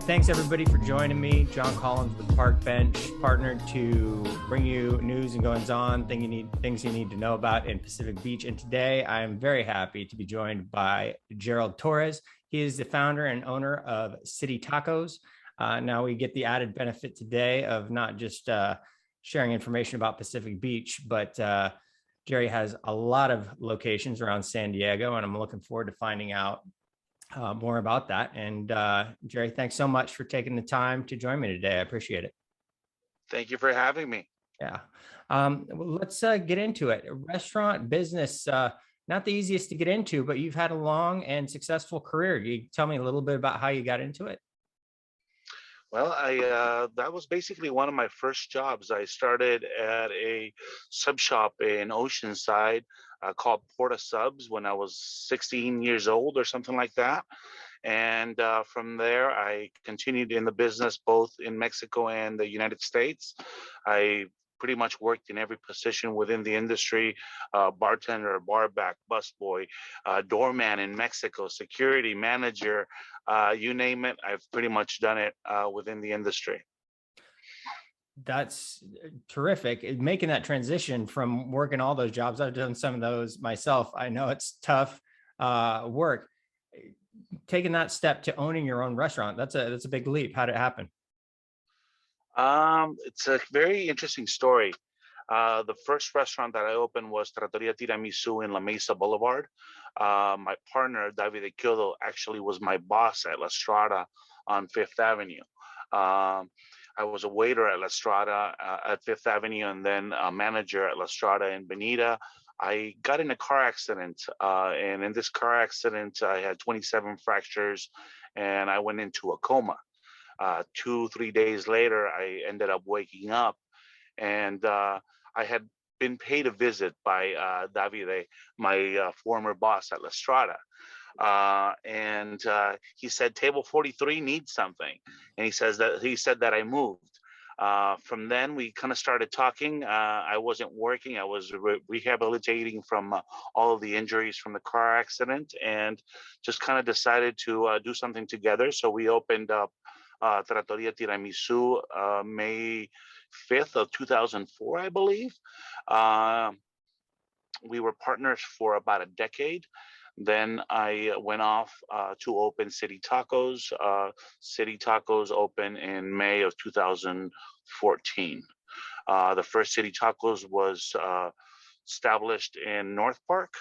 Thanks everybody for joining me. John Collins with Park Bench, partnered to bring you news and goings on, things you need to know about in Pacific Beach. And today I am very happy to be joined by Gerald Torres. He is the founder and owner of City Tacos. Now we get the added benefit today of not just sharing information about Pacific Beach, but Jerry has a lot of locations around San Diego, and I'm looking forward to finding out more about that. And Jerry, thanks so much for taking the time to join me today. I appreciate it. Thank you for having me. Yeah. Well, let's get into it. Restaurant business, not the easiest to get into, but you've had a long and successful career. Can you tell me a little bit about how you got into it? Well, that was basically one of my first jobs. I started at a sub shop in Oceanside called Porta Subs when I was 16 years old or something like that. And from there, I continued in the business both in Mexico and the United States. I pretty much worked in every position within the industry: bartender, barback, busboy, doorman in Mexico, security manager, you name it. I've pretty much done it within the industry. That's terrific. Making that transition from working all those jobs, I've done some of those myself. I know it's tough work. Taking that step to owning your own restaurant, that's a big leap. How did it happen? It's a very interesting story. The first restaurant that I opened was Trattoria Tiramisu in La Mesa Boulevard. My partner, Davide Kyodo, actually was my boss at La Strada on Fifth Avenue. I was a waiter at La Strada at Fifth Avenue, and then a manager at La Strada in Bonita. I got in a car accident, and in this car accident, I had 27 fractures, and I went into a coma. 3 days later, I ended up waking up, and I had been paid a visit by Davide, my former boss at La Strada. And he said, "Table 43 needs something," and he said that I moved. From then, we kind of started talking. I wasn't working; I was rehabilitating from all of the injuries from the car accident, and just kind of decided to do something together. So we opened up Trattoria Tiramisu May 5th of 2004, I believe. Uh, we were partners for about a decade. Then I went off to open City Tacos. City Tacos opened in May of 2014. The first City Tacos was established in North Park.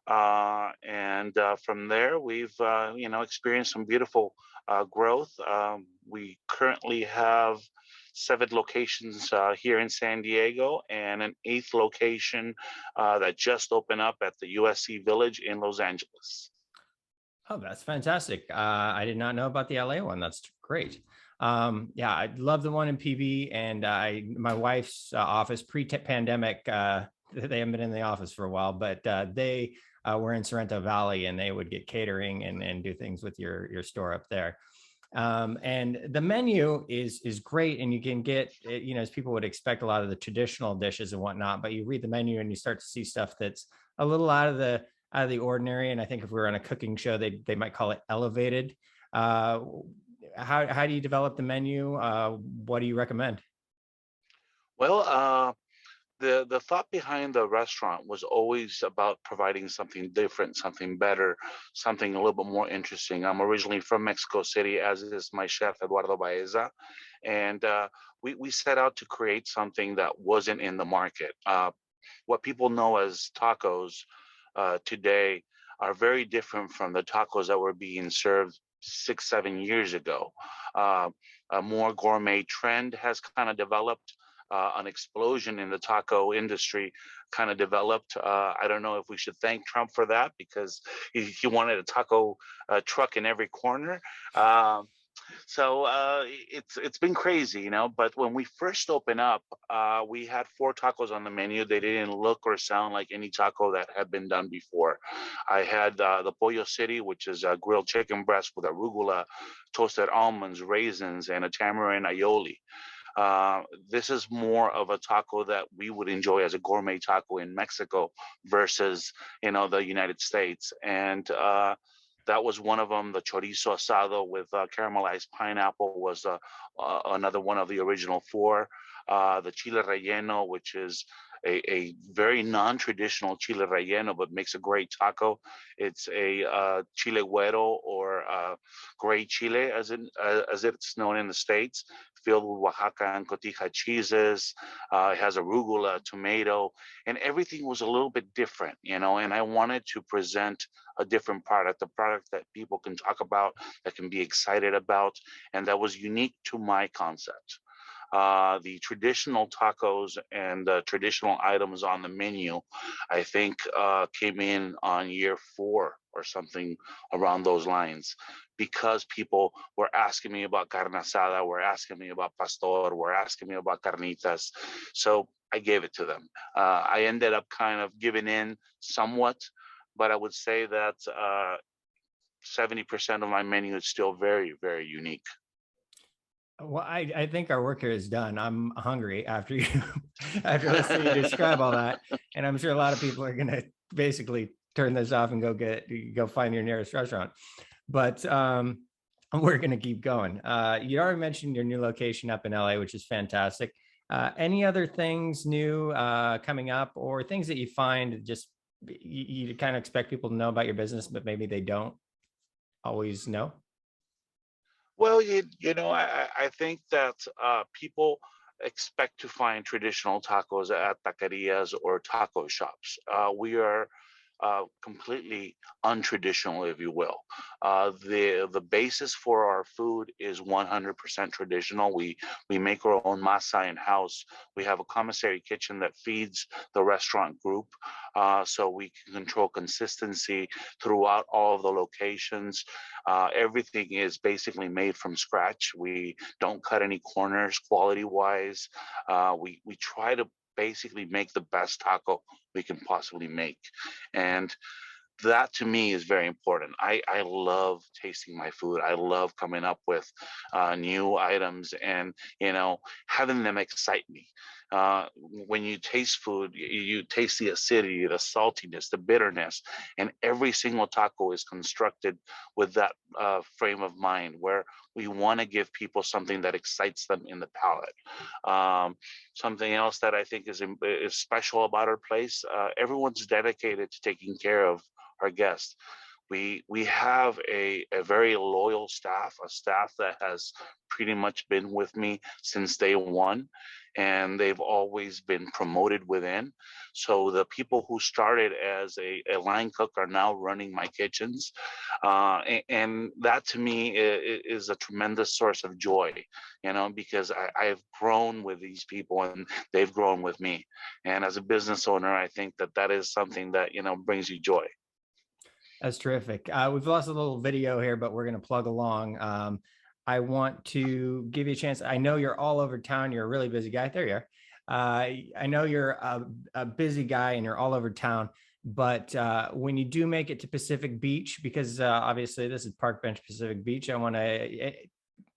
And from there, we've experienced some beautiful growth. We currently have 7 locations here in San Diego, and an 8th location that just opened up at the USC Village in Los Angeles. Oh, that's fantastic. I did not know about the LA one. That's great. Yeah, I love the one in PV, and my wife's office pre-pandemic, they haven't been in the office for a while, but they were in Sorrento Valley, and they would get catering and do things with your store up there. And the menu is great, and you can get, as people would expect, a lot of the traditional dishes and whatnot, but you read the menu and you start to see stuff that's a little out of the ordinary. And I think if we were on a cooking show, they might call it elevated. How do you develop the menu? What do you recommend? Well, the thought behind the restaurant was always about providing something different, something better, something a little bit more interesting. I'm originally from Mexico City, as is my chef Eduardo Baeza, and we set out to create something that wasn't in the market. What people know as tacos today are very different from the tacos that were being served 6, 7 years ago. A more gourmet trend has kind of developed. An explosion in the taco industry kind of developed. I don't know if we should thank Trump for that, because he wanted a taco truck in every corner. So it's been crazy, But when we first opened up, we had 4 tacos on the menu. They didn't look or sound like any taco that had been done before. I had the Pollo City, which is a grilled chicken breast with arugula, toasted almonds, raisins, and a tamarind aioli. This is more of a taco that we would enjoy as a gourmet taco in Mexico versus, the United States. And That was one of them. The chorizo asado with caramelized pineapple was another one of the original four. The chile relleno, which is a very non-traditional chile relleno, but makes a great taco. It's a chile güero, or gray chile, as it's known in the States, filled with Oaxaca and cotija cheeses. It has arugula, tomato, and everything was a little bit different, and I wanted to present a different product, a product that people can talk about, that can be excited about, and that was unique to my concept. The traditional tacos and the traditional items on the menu, I think, came in on year 4 or something around those lines, because people were asking me about carne asada, were asking me about pastor, were asking me about carnitas. So I gave it to them. I ended up kind of giving in somewhat, but I would say that 70% of my menu is still very, very unique. Well, I think our work here is done. I'm hungry after you after listening to you describe all that, and I'm sure a lot of people are going to basically turn this off and go find your nearest restaurant. But we're going to keep going. You already mentioned your new location up in LA, which is fantastic. Any other things new coming up, or things that you find just you kind of expect people to know about your business, but maybe they don't always know? Well, I think that people expect to find traditional tacos at taquerias or taco shops. We are completely untraditional, if you will. The basis for our food is 100% traditional. We make our own masa in house. We have a commissary kitchen that feeds the restaurant group, so we can control consistency throughout all of the locations. Everything is basically made from scratch. We don't cut any corners quality wise. We try to basically make the best taco we can possibly make. And that to me is very important. I love tasting my food. I love coming up with new items, and having them excite me. When you taste food, you taste the acidity, the saltiness, the bitterness, and every single taco is constructed with that frame of mind, where we want to give people something that excites them in the palate. Something else that I think is special about our place, everyone's dedicated to taking care of our guests. We have a very loyal staff, a staff that has pretty much been with me since day one, and they've always been promoted within. So the people who started as a line cook are now running my kitchens, and that to me is a tremendous source of joy, because I've grown with these people and they've grown with me. And as a business owner, I think that is something that brings you joy. That's terrific. We've lost a little video here, but we're going to plug along. I want to give you a chance. I know you're all over town. You're a really busy guy. There you are. I know you're a busy guy and you're all over town, but when you do make it to Pacific Beach, because obviously this is Park Bench Pacific Beach, I want to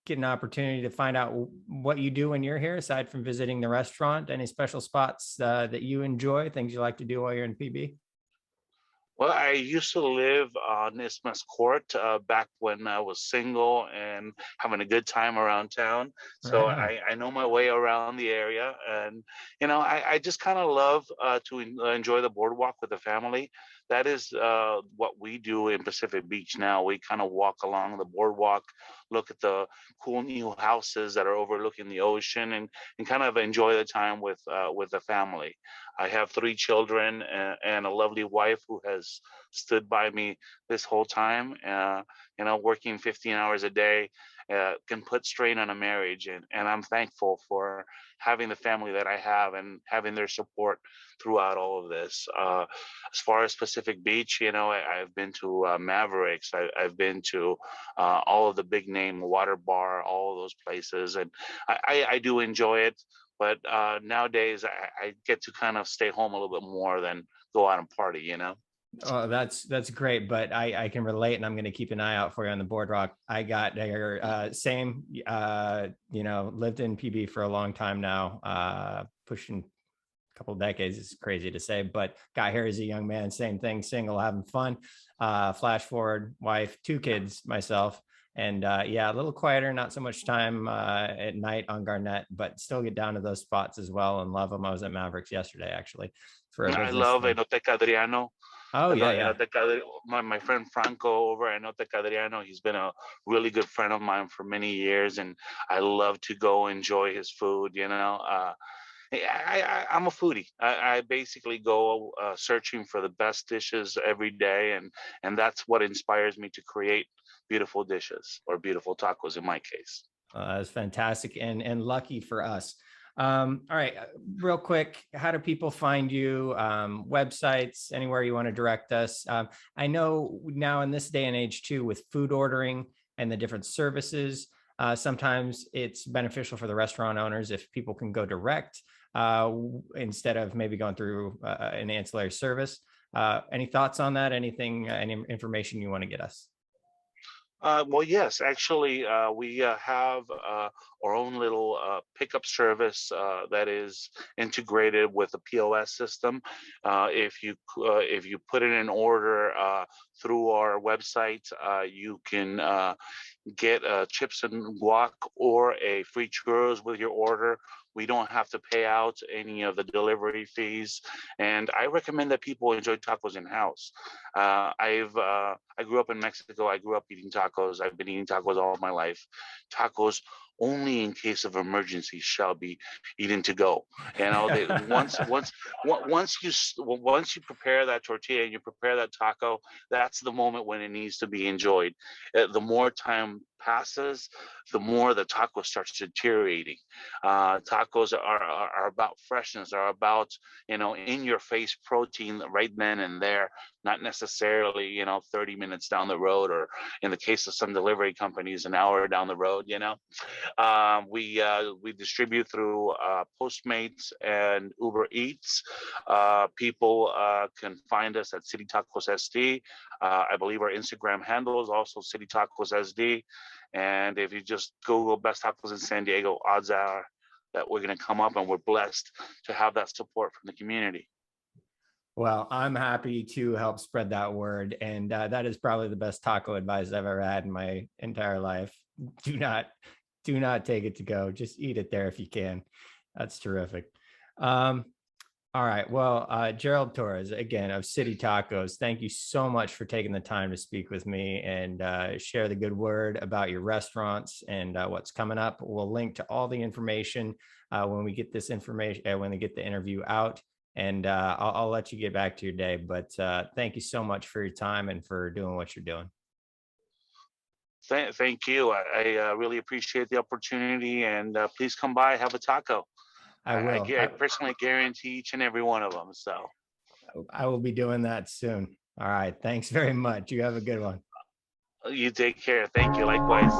get an opportunity to find out what you do when you're here, aside from visiting the restaurant. Any special spots that you enjoy, things you like to do while you're in PB? Well, I used to live on Isthmus Court back when I was single and having a good time around town. So Right on. I know my way around the area. And, I just kind of love to enjoy the boardwalk with the family. That is what we do in Pacific Beach now. We kind of walk along the boardwalk, look at the cool new houses that are overlooking the ocean, and kind of enjoy the time with the family. I have 3 children and a lovely wife who has stood by me this whole time. Working 15 hours a day can put strain on a marriage, and I'm thankful for having the family that I have and having their support throughout all of this. As far as Pacific Beach, I've been to Mavericks. I've been to all of the big name Water Bar, all of those places, and I do enjoy it. But nowadays, I get to kind of stay home a little bit more than go out and party. Oh, that's great, but I can relate, and I'm going to keep an eye out for you on the boardwalk. I got there, same, lived in PB for a long time now, pushing couple of decades. It's crazy to say, but got here as a young man, same thing, single, having fun. Flash forward, wife, 2 kids, myself. And yeah, a little quieter, not so much time at night on Garnett, but still get down to those spots as well and love them. I was at Mavericks yesterday, actually, for a I business love thing. Enoteca Adriano. Oh, yeah, yeah. My friend Franco over at Enoteca Adriano, he's been a really good friend of mine for many years, and I love to go enjoy his food. I'm a foodie. I basically go searching for the best dishes every day, and that's what inspires me to create beautiful dishes, or beautiful tacos in my case. That's fantastic and lucky for us. All right, real quick, how do people find you? Websites, anywhere you want to direct us? I know now in this day and age too, with food ordering and the different services, sometimes it's beneficial for the restaurant owners if people can go direct instead of maybe going through an ancillary service. Any thoughts on that? Anything, any information you want to get us? Well, yes, actually, we have our own little pickup service that is integrated with a POS system. If you put in an order through our website, you can get chips and guac or a free churros with your order. We don't have to pay out any of the delivery fees, and I recommend that people enjoy tacos in house. I grew up in Mexico. I grew up eating tacos. I've been eating tacos all my life. Tacos only in case of emergency shall be eaten to go. They, once you prepare that tortilla and you prepare that taco, that's the moment when it needs to be enjoyed. The more time passes, the more the taco starts deteriorating. Tacos are about freshness, are about in your face protein right then and there, not necessarily 30 minutes down the road, or in the case of some delivery companies, an hour down the road. We distribute through Postmates and Uber Eats. People can find us at City Tacos SD. I believe our Instagram handle is also City Tacos SD. And if you just Google best tacos in San Diego, odds are that we're going to come up, and we're blessed to have that support from the community. Well, I'm happy to help spread that word. And that is probably the best taco advice I've ever had in my entire life. Do not take it to go. Just eat it there if you can. That's terrific. All right. Well, Gerald Torres, again, of City Tacos, thank you so much for taking the time to speak with me and share the good word about your restaurants and what's coming up. We'll link to all the information when we get this information, when we get the interview out. And I'll let you get back to your day. But thank you so much for your time and for doing what you're doing. Thank you. I really appreciate the opportunity, and please come by, have a taco. I will. I personally guarantee each and every one of them. So I will be doing that soon. All right. Thanks very much. You have a good one. you take care. Thank you. Likewise.